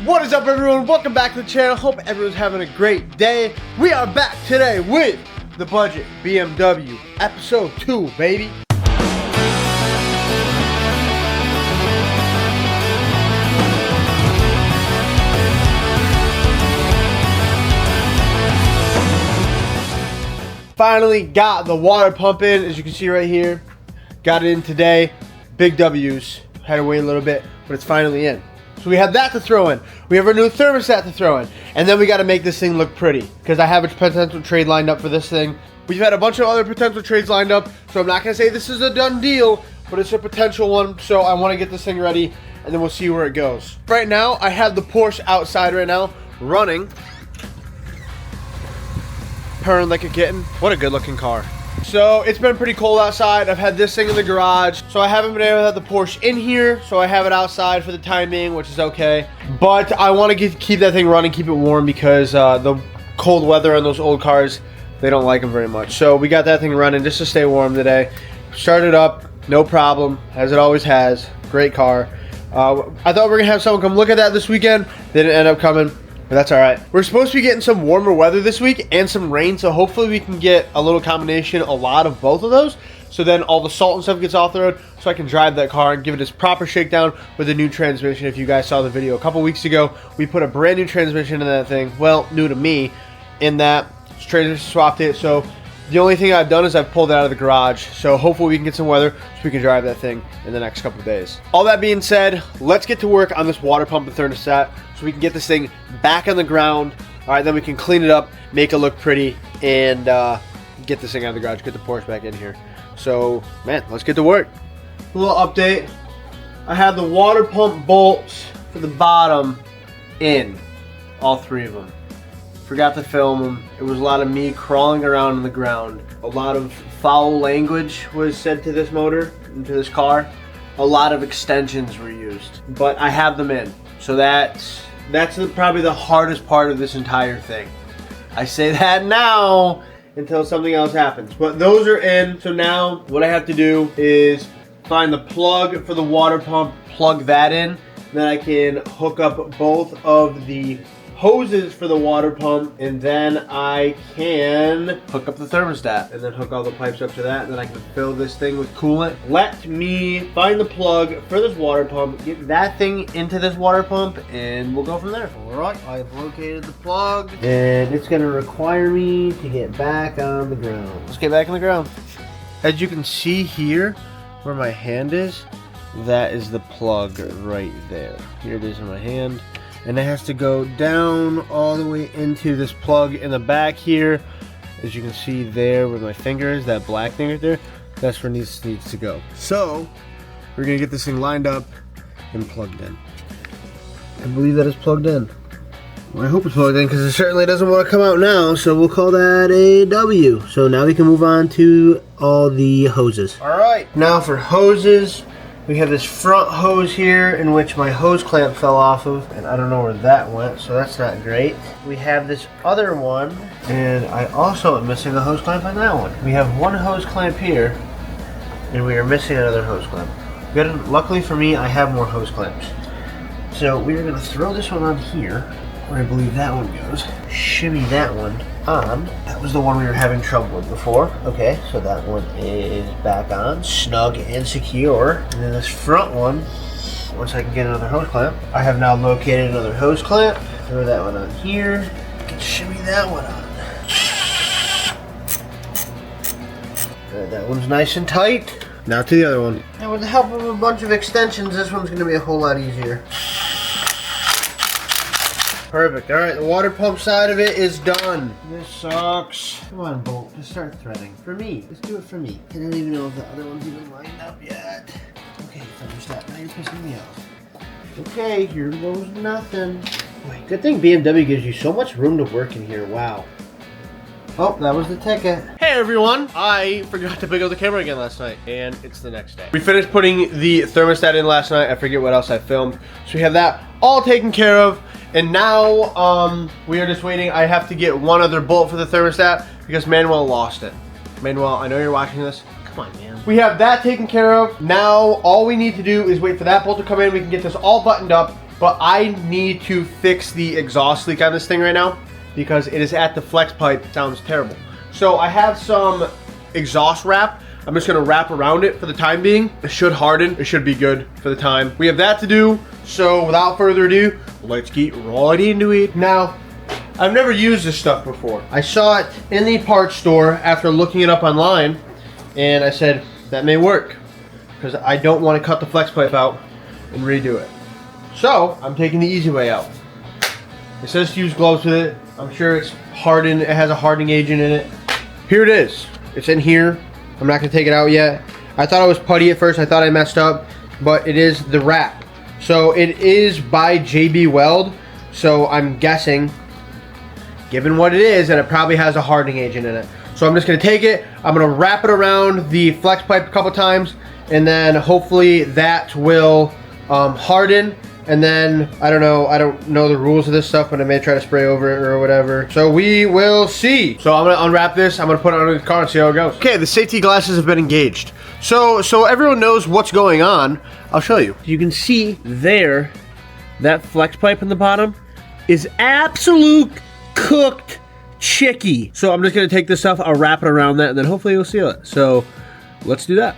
What is up, everyone? Welcome back to the channel. Hope everyone's having a great day. We are back today with the Budget BMW episode 2, baby. Finally got the water pump in, as you can see right here. Got it in today. Big W's. Had to wait a little bit, but it's finally in. So we have that to throw in. We have our new thermostat to throw in. And then we got to make this thing look pretty, because I have a potential trade lined up for this thing. We've had a bunch of other potential trades lined up, so I'm not going to say this is a done deal, but it's a potential one. So I want to get this thing ready, and then we'll see where it goes. Right now, I have the Porsche outside right now, running. Purring like a kitten. What a good looking car. So it's been pretty cold outside. I've had this thing in the garage, so I haven't been able to have the Porsche in here, so I have it outside for the time being, which is okay. But I want to keep that thing running, keep it warm, because the cold weather on those old cars, they don't like them very much. So we got that thing running just to stay warm today. Started up, no problem, as it always has. Great car. I thought we were gonna have someone come look at that this weekend. They didn't end up coming. But that's all right. We're supposed to be getting some warmer weather this week and some rain, so hopefully we can get a little combination, a lot of both of those, so then all the salt and stuff gets off the road, so I can drive that car and give it its proper shakedown with a new transmission. If you guys saw the video a couple weeks ago, we put a brand new transmission in that thing. Well, new to me, in that transmission swapped it. So the only thing I've done is I've pulled it out of the garage. So hopefully we can get some weather so we can drive that thing in the next couple of days. All that being said, let's get to work on this water pump and thermostat so we can get this thing back on the ground. All right, then we can clean it up, make it look pretty, and get this thing out of the garage, get the Porsche back in here. So, man, let's get to work. A little update. I have the water pump bolts for the bottom in, all three of them. Forgot to film them. It was a lot of me crawling around on the ground. A lot of foul language was said to this motor, into this car. A lot of extensions were used, but I have them in. So that's probably the hardest part of this entire thing. I say that now until something else happens, but those are in. So now what I have to do is find the plug for the water pump, plug that in, then I can hook up both of the hoses for the water pump, and then I can hook up the thermostat and then hook all the pipes up to that, and then I can fill this thing with coolant. Let me find the plug for this water pump, get that thing into this water pump, and we'll go from there. Alright, I've located the plug, and it's going to require me to get back on the ground. Let's get back on the ground. As you can see here, where my hand is, that is the plug right there. Here it is in my hand. And it has to go down all the way into this plug in the back here. As you can see there where my finger is, that black thing right there, that's where it needs to go. So, we're going to get this thing lined up and plugged in. I believe that is plugged in. Well, I hope it's plugged in, because it certainly doesn't want to come out now, so we'll call that a W. So now we can move on to all the hoses. Alright, now for hoses. We have this front hose here in which my hose clamp fell off of, and I don't know where that went, so that's not great. We have this other one, and I also am missing a hose clamp on that one. We have one hose clamp here, and we are missing another hose clamp. Good, luckily for me, I have more hose clamps. So we're going to throw this one on here, where I believe that one goes. Shimmy that one on. That was the one we were having trouble with before. Okay, so that one is back on, snug and secure. And then this front one, once I can get another hose clamp, I have now located another hose clamp. Throw that one on here. Can shimmy that one on. Right, that one's nice and tight. Now to the other one. And with the help of a bunch of extensions, this one's going to be a whole lot easier. Perfect. Alright, the water pump side of it is done. This sucks. Come on, Bolt. Just start threading. For me. Just do it for me. I don't even know if the other one's even lined up yet. Okay, finish that. Now you're pissing me off. Okay, here goes nothing. Boy, good thing BMW gives you so much room to work in here. Wow. Oh, that was the ticket. Hey everyone, I forgot to pick up the camera again last night, and it's the next day. We finished putting the thermostat in last night. I forget what else I filmed. So we have that all taken care of. And now we are just waiting. I have to get one other bolt for the thermostat because Manuel lost it. Manuel, I know you're watching this. Come on, man. We have that taken care of. Now all we need to do is wait for that bolt to come in. We can get this all buttoned up but I need to fix the exhaust leak on this thing right now because it is at the flex pipe. It sounds terrible. So I have some exhaust wrap. I'm just gonna wrap around it for the time being. It should harden. It should be good for the time. We have that to do. So without further ado, let's get right into it. Now, I've never used this stuff before. I saw it in the parts store after looking it up online, and I said, that may work, because I don't want to cut the flex pipe out and redo it. So, I'm taking the easy way out. It says to use gloves with it. I'm sure it's hardened. It has a hardening agent in it. Here it is. It's in here. I'm not going to take it out yet. I thought it was putty at first. I thought I messed up, but it is the wrap. So, it is by JB Weld, so I'm guessing, given what it is, and it probably has a hardening agent in it. So I'm just gonna take it, I'm gonna wrap it around the flex pipe a couple times, and then hopefully that will harden, and then, I don't know the rules of this stuff, but I may try to spray over it or whatever. So we will see. So I'm gonna unwrap this, I'm gonna put it under the car and see how it goes. Okay, the safety glasses have been engaged. So everyone knows what's going on. I'll show you. You can see there, that flex pipe in the bottom is absolute cooked chicky. So I'm just gonna take this stuff, I'll wrap it around that, and then hopefully it'll seal it. So let's do that.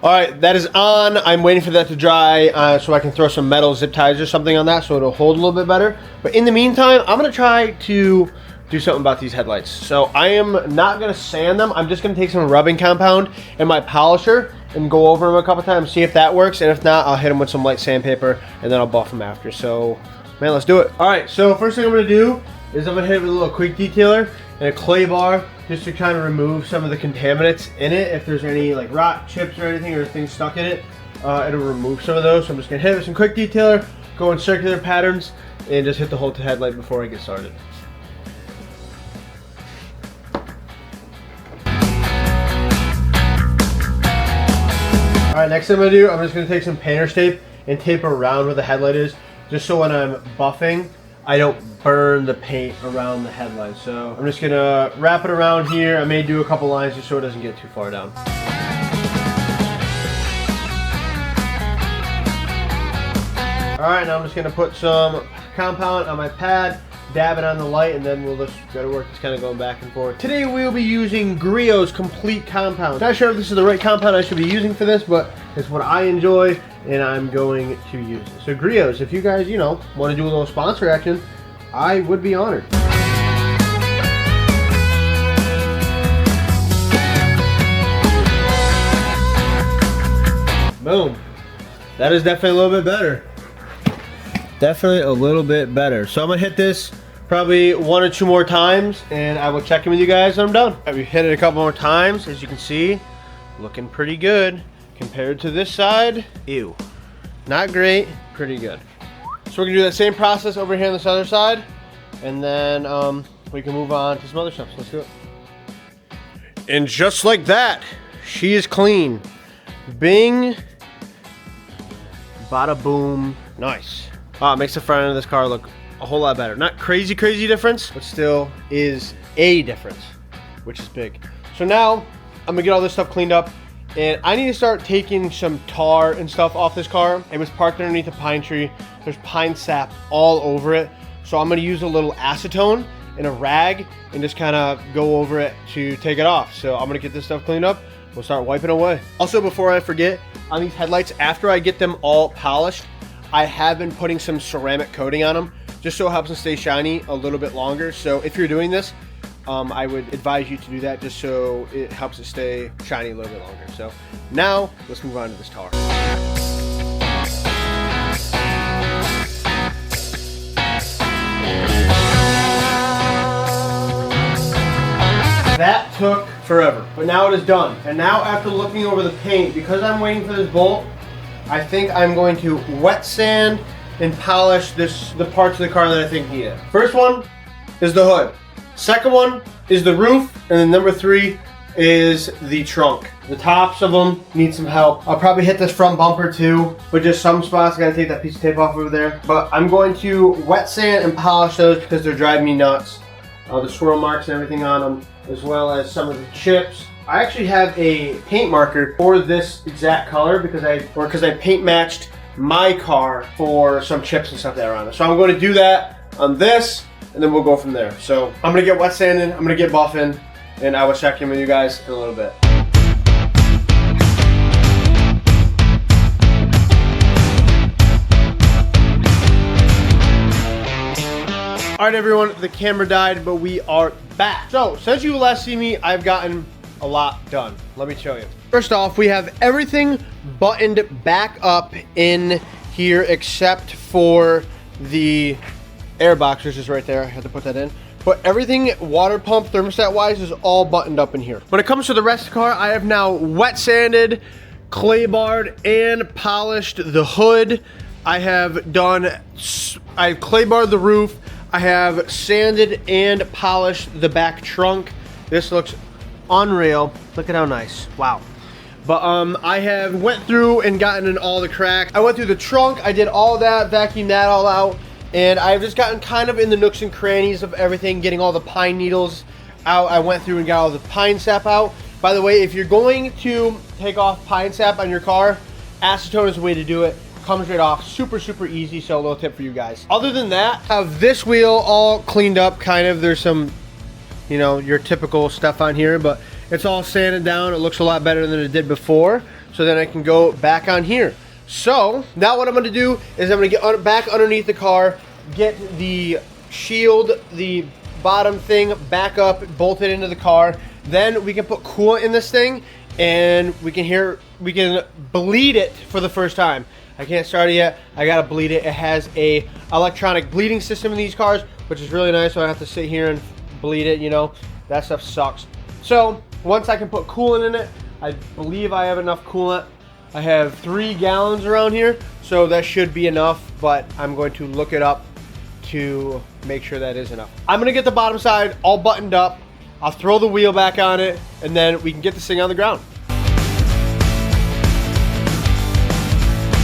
All right, that is on. I'm waiting for that to dry so I can throw some metal zip ties or something on that so it'll hold a little bit better. But in the meantime, I'm gonna try to do something about these headlights. So I am not gonna sand them. I'm just gonna take some rubbing compound and my polisher and go over them a couple times, see if that works. And if not, I'll hit them with some light sandpaper and then I'll buff them after. So, man, let's do it. All right, so first thing I'm gonna do is I'm gonna hit it with a little quick detailer and a clay bar just to kind of remove some of the contaminants in it. If there's any like rot, chips or anything or things stuck in it, it'll remove some of those. So I'm just gonna hit it with some quick detailer, go in circular patterns, and just hit the whole headlight before I get started. All right, next thing I'm gonna do, I'm just gonna take some painter's tape and tape around where the headlight is, just so when I'm buffing, I don't burn the paint around the headlight. So I'm just gonna wrap it around here. I may do a couple lines just so it doesn't get too far down. All right, now I'm just gonna put some compound on my pad, dab it on the light, and then we'll just go to work just kind of going back and forth. Today we'll be using Griot's Complete Compound. Not sure if this is the right compound I should be using for this, but it's what I enjoy and I'm going to use it. So Griot's, if you guys, you know, want to do a little sponsor action, I would be honored. Boom. That is definitely a little bit better. Definitely a little bit better. So I'm gonna hit this probably 1 or 2 more times and I will check in with you guys when I'm done. I've hit it a couple more times, as you can see, looking pretty good compared to this side. Ew, not great, pretty good. So we're gonna do that same process over here on this other side, and then we can move on to some other stuff. So let's do it. And just like that, she is clean. Bing, bada boom, nice. It makes the front end of this car look a whole lot better. Not crazy difference, but still is a difference, which is big. So now I'm gonna get all this stuff cleaned up, and I need to start taking some tar and stuff off this car. It was parked underneath a pine tree. There's pine sap all over it. So I'm gonna use a little acetone and a rag and just kind of go over it to take it off. So I'm gonna get this stuff cleaned up. We'll start wiping away. Also, before I forget, on these headlights, after I get them all polished, I have been putting some ceramic coating on them just so it helps them stay shiny a little bit longer. So if you're doing this, I would advise you to do that just so it helps it stay shiny a little bit longer. So now let's move on to this tar. That took forever, but now it is done. And now after looking over the paint, because I'm waiting for this bolt, I think I'm going to wet sand and polish the parts of the car that I think need it. First one is the hood. Second one is the roof, and then number 3 is the trunk. The tops of them need some help. I'll probably hit this front bumper too, but just some spots I gotta take that piece of tape off over there. But I'm going to wet sand and polish those because they're driving me nuts. the swirl marks and everything on them, as well as some of the chips. I actually have a paint marker for this exact color because I paint matched my car for some chips and stuff that are on it. So I'm going to do that on this, and then we'll go from there. So I'm going to get wet sanding, I'm going to get buffing, and I will check in with you guys in a little bit. All right, everyone, the camera died, but we are back. So since you last see me, I've gotten a lot done. Let me show you. First off, we have everything buttoned back up in here except for the air box, which is right there. I had to put that in. But everything water pump thermostat wise is all buttoned up in here. When it comes to the rest of the car, I have now wet sanded, clay barred, and polished the hood. I've clay barred the roof. I have sanded and polished the back trunk. This looks unreal. Look at how nice. Wow. But I have went through and gotten in all the cracks. I went through the trunk. I did all that, vacuumed that all out. And I've just gotten kind of in the nooks and crannies of everything, getting all the pine needles out. I went through and got all the pine sap out. By the way, if you're going to take off pine sap on your car, acetone is the way to do it. Comes right off, super easy. So a little tip for you guys. Other than that, I have this wheel all cleaned up kind of. There's some, you know, your typical stuff on here, but it's all sanded down. It looks a lot better than it did before. So then I can go back on here. So now what I'm going to do is I'm going to get back underneath the car, get the shield, the bottom thing back up, bolted into the car. Then we can put coolant in this thing, and we can bleed it for the first time. I can't start it yet. I gotta bleed it. It has a electronic bleeding system in these cars, which is really nice. So I have to sit here and bleed it. You know, that stuff sucks. So once I can put coolant in it, I believe I have enough coolant. I have 3 gallons around here, so that should be enough. But I'm going to look it up to make sure that is enough. I'm gonna get the bottom side all buttoned up. I'll throw the wheel back on it, and then we can get this thing on the ground.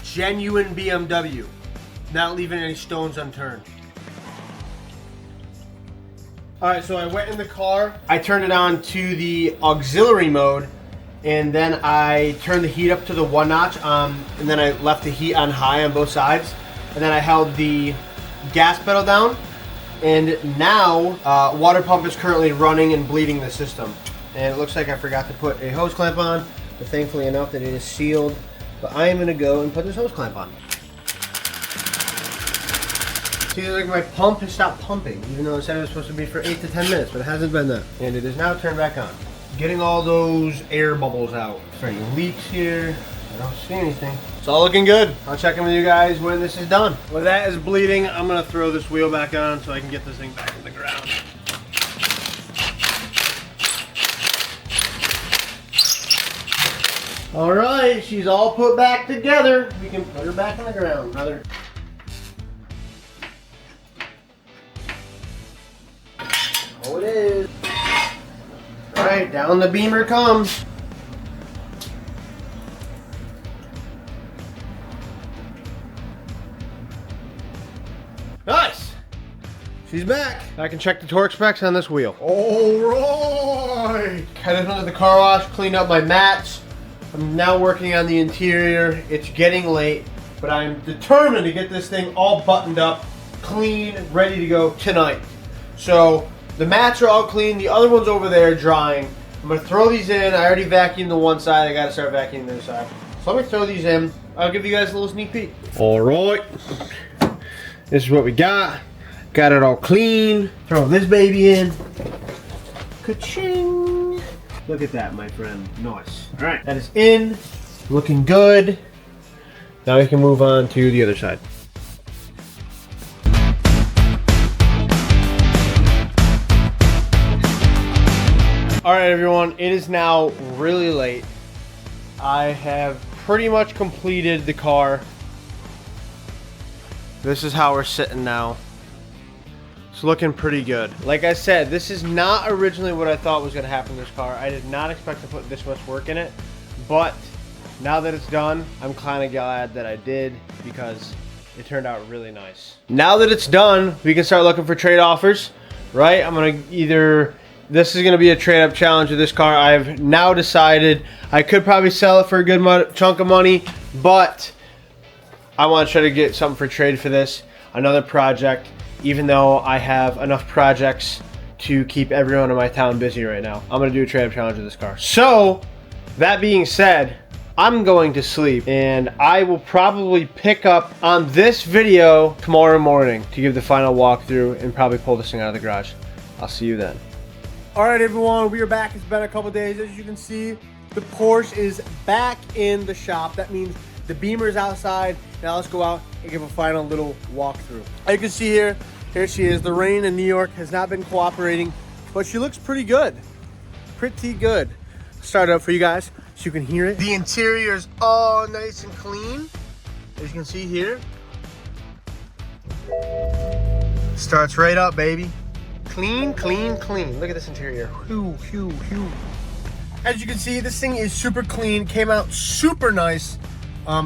Genuine BMW, not leaving any stones unturned. All right, so I went in the car, I turned it on to the auxiliary mode, and then I turned the heat up to the 1 notch, and then I left the heat on high on both sides, and then I held the gas pedal down, and now water pump is currently running and bleeding the system. And it looks like I forgot to put a hose clamp on, but thankfully enough that it is sealed. But I am gonna go and put this hose clamp on. See, like my pump has stopped pumping, even though it said it was supposed to be for 8 to 10 minutes, but it hasn't been that. And it is now turned back on. Getting all those air bubbles out. Is there any leaks here? I don't see anything. It's all looking good. I'll check in with you guys when this is done. When that is bleeding, I'm gonna throw this wheel back on so I can get this thing back in the ground. All right, she's all put back together. We can put her back on the ground, brother. Oh, it is. All right, down the beamer comes. Nice. She's back. I can check the torque specs on this wheel. All right. Headed into the car wash, cleaned up my mats. I'm now working on the interior. It's getting late, but I'm determined to get this thing all buttoned up, clean, ready to go tonight. So the mats are all clean. The other one's over there drying. I'm gonna throw these in. I already vacuumed the one side. I gotta start vacuuming the other side. So let me throw these in. I'll give you guys a little sneak peek. All right, this is what we got. Got it all clean. Throw this baby in. Ka-ching. Look at that, my friend. Nice. All right, that is in, looking good. Now we can move on to the other side. All right, everyone, it is now really late. I have pretty much completed the car. This is how we're sitting now. It's looking pretty good. Like I said, this is not originally what I thought was gonna happen to this car. I did not expect to put this much work in it, but now that it's done, I'm kind of glad that I did because it turned out really nice. Now that it's done, we can start looking for trade offers. right? I'm gonna either, this is gonna be a trade up challenge with this car. I've now decided I could probably sell it for a good chunk of money, but I want to try to get something for trade for this, another project, even though I have enough projects to keep everyone in my town busy right now. I'm gonna do a trade up challenge with this car. So that being said, I'm going to sleep, and I will probably pick up on this video tomorrow morning to give the final walkthrough and probably pull this thing out of the garage. I'll see you then. All right, everyone, we are back. It's been a couple days. As you can see, the Porsche is back in the shop. That means the Beamer's outside. Now let's go out and give a final little walkthrough. As you can see here she is. The rain in New York has not been cooperating, but she looks pretty good. Pretty good. Start it up for you guys so you can hear it. The interior is all nice and clean, as you can see here. Starts right up, baby. Clean, clean, clean. Look at this interior. Whew, whew, whew. As you can see, this thing is super clean. Came out super nice.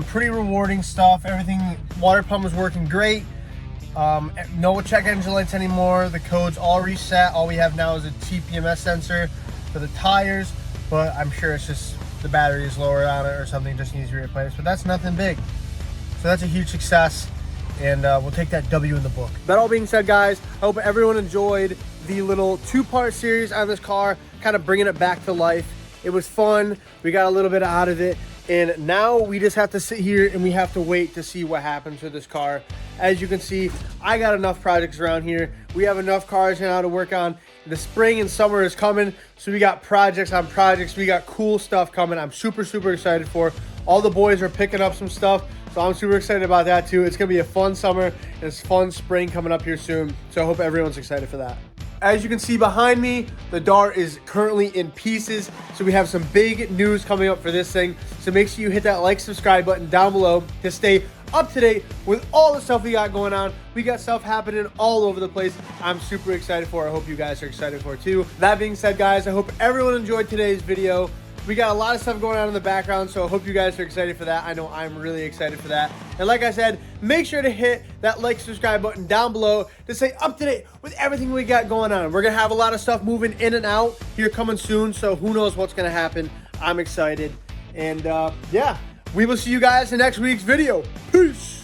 Pretty rewarding stuff. Everything, water pump is working great. No check engine lights anymore. The code's all reset. All we have now is a TPMS sensor for the tires, but I'm sure it's just the battery is lower on it or something, just needs to be replaced, but that's nothing big. So that's a huge success, and we'll take that W in the book. That all being said, guys, I hope everyone enjoyed the little two-part series on this car, kind of bringing it back to life. It was fun. We got a little bit out of it, and now we just have to sit here and we have to wait to see what happens with this car. As you can see, I got enough projects around here. We have enough cars now to work on. The spring and summer is coming, so we got projects on projects. We got cool stuff coming. I'm super, super excited for. All the boys are picking up some stuff, so I'm super excited about that too. It's gonna be a fun summer and it's fun spring coming up here soon, so I hope everyone's excited for that. As you can see behind me, the Dart is currently in pieces, so we have some big news coming up for this thing. So make sure you hit that like, subscribe button down below to stay up to date with all the stuff we got going on. We got stuff happening all over the place. I'm super excited for it. I hope you guys are excited for it too. That being said, guys, I hope everyone enjoyed today's video. We got a lot of stuff going on in the background, so I hope you guys are excited for that. I know I'm really excited for that. And like I said, make sure to hit that like, subscribe button down below to stay up to date with everything we got going on. We're gonna have a lot of stuff moving in and out here coming soon, so who knows what's gonna happen. I'm excited. And yeah, we will see you guys in next week's video. Peace.